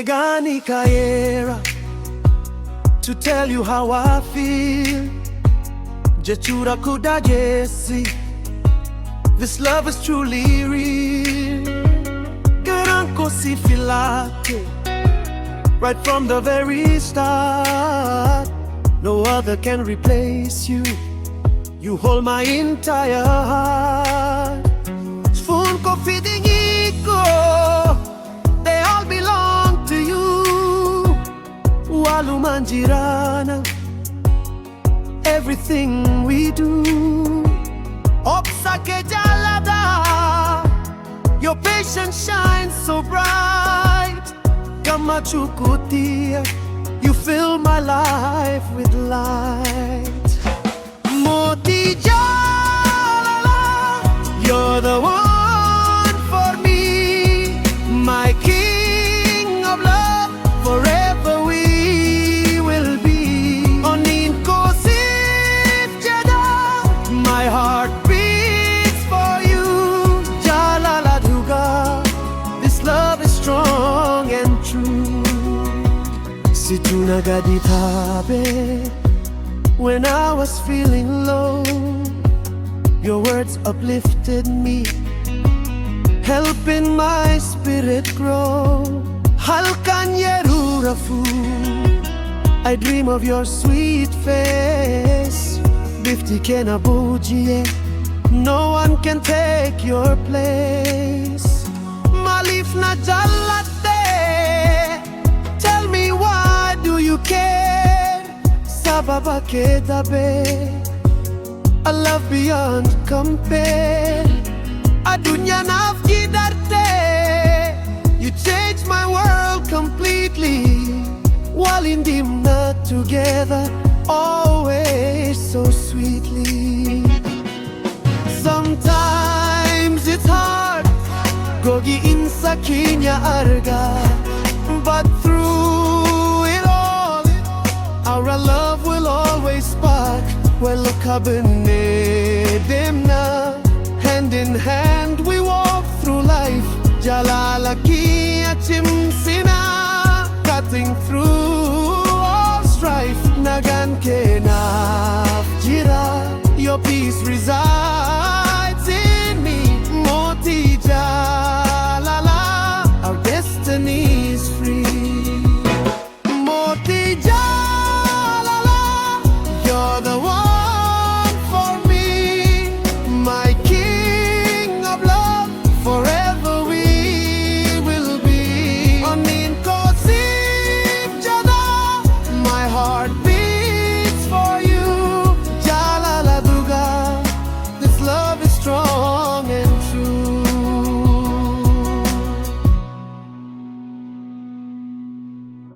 Megani kaera to tell you how I feel. Jechura kudajesi, this love is truly real. Garanko si filate, right from the very start. No other can replace you. You hold my entire heart. Spoon ko fidingiko, they all belong to you. Walumanjirana, everything we do. Obsaa Jaalala, your patience shines so bright. Kamachukutia, you fill my life with light. Mootii Jaalalaa, you're the one for me, my king of love, forever we will be. Onin ko sif jada, my heart beats for you. Jaalala dhugaa, this love is strong and true. Situna gadi thabe, when I was feeling low, your words uplifted me, helping my spirit grow. Halkan yeru rafu, I dream of your sweet face. Bifti kena bujie, no one can take your place. Malif na jalate, tell me why do you care? Sababa kedabe, a love beyond compare. Adunya nafji darte, you changed my world completely. Walindimna together, always so sweetly. Sometimes it's hard, gogi insa kinya arga, but through it all, our love will always spark. Well, look,